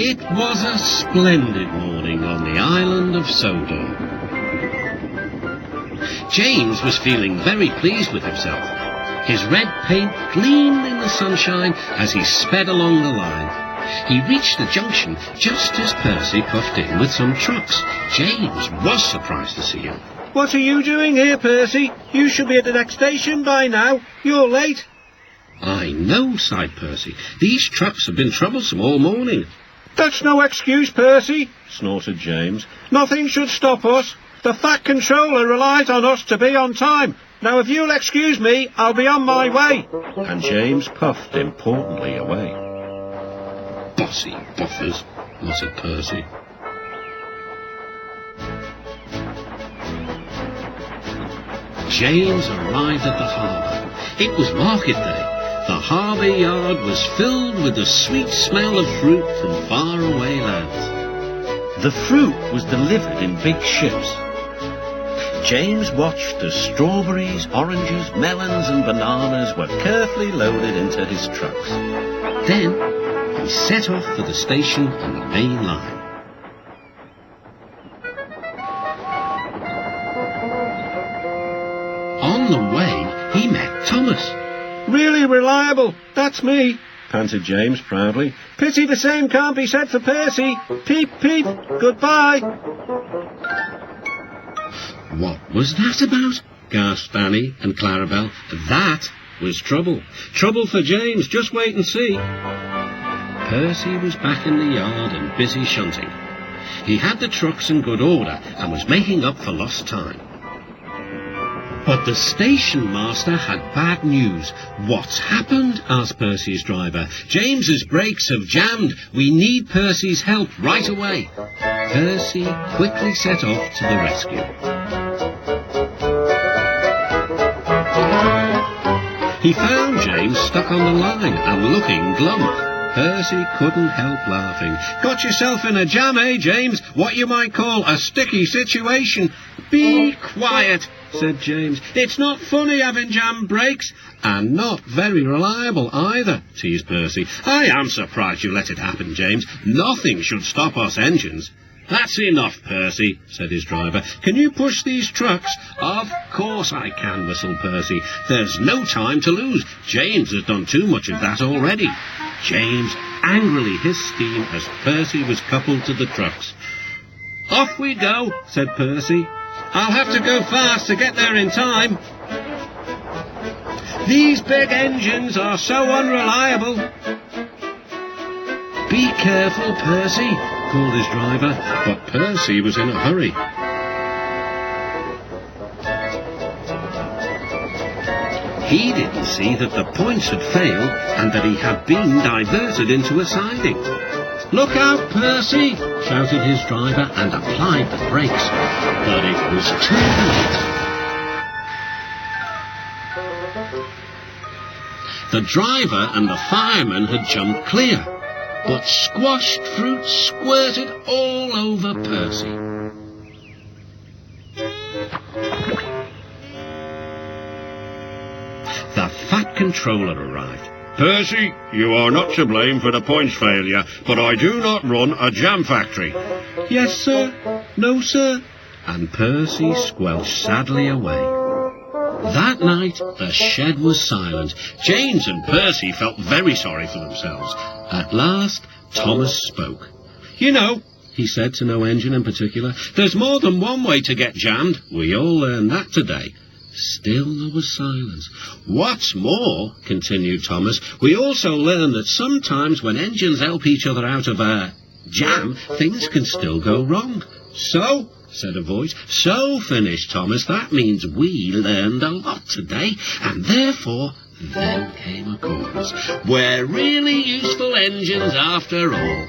It was a splendid morning on the island of Sodor. James was feeling very pleased with himself. His red paint gleamed in the sunshine as he sped along the line. He reached the junction just as Percy puffed in with some trucks. James was surprised to see him. What are you doing here, Percy? You should be at the next station by now. You're late. I know, sighed Percy. These trucks have been troublesome all morning. That's no excuse, Percy, snorted James. Nothing should stop us. The Fat Controller relies on us to be on time. Now, if you'll excuse me, I'll be on my way. And James puffed importantly away. Bossy buffers, muttered Percy. James arrived at the harbour. It was market day. The harbour yard was filled with the sweet smell of fruit from faraway lands. The fruit was delivered in big ships. James watched as strawberries, oranges, melons and bananas were carefully loaded into his trucks. Then he set off for the station on the main line. On the way, he met Thomas. Really reliable, that's me, panted James proudly. Pity the same can't be said for Percy. Peep, peep, goodbye. What was that about? Gasped Annie and Clarabel. That was trouble. Trouble for James, just wait and see. Percy was back in the yard and busy shunting. He had the trucks in good order and was making up for lost time. But the station master had bad news. What's happened? Asked Percy's driver. James's brakes have jammed. We need Percy's help right away. Percy quickly set off to the rescue. He found James stuck on the line and looking glum. Percy couldn't help laughing. Got yourself in a jam, eh, James? What you might call a sticky situation. Be quiet, said James. It's not funny having jammed brakes. And not very reliable either, teased Percy. I am surprised you let it happen, James. Nothing should stop us engines. That's enough, Percy, said his driver. Can you push these trucks? Of course I can, whistled Percy. There's no time to lose. James has done too much of that already. James angrily hissed steam as Percy was coupled to the trucks. Off we go, said Percy. I'll have to go fast to get there in time. These big engines are so unreliable. Be careful, Percy, called his driver, but Percy was in a hurry. He didn't see that the points had failed and that he had been diverted into a siding. Look out, Percy, shouted his driver and applied the brakes. But it was too late. The driver and the fireman had jumped clear, but squashed fruit squirted all over Percy. The Fat Controller arrived. Percy, you are not to blame for the points failure, but I do not run a jam factory. Yes, sir. No, sir. And Percy squelched sadly away. That night, the shed was silent. James and Percy felt very sorry for themselves. At last, Thomas spoke. You know, he said to no engine in particular, there's more than one way to get jammed. We all learned that today. Still there was silence. What's more, continued Thomas, we also learned that sometimes when engines help each other out of a jam, things can still go wrong. So, said a voice. So, finished Thomas, that means we learned a lot today, and therefore, then came a chorus. We're really useful engines after all.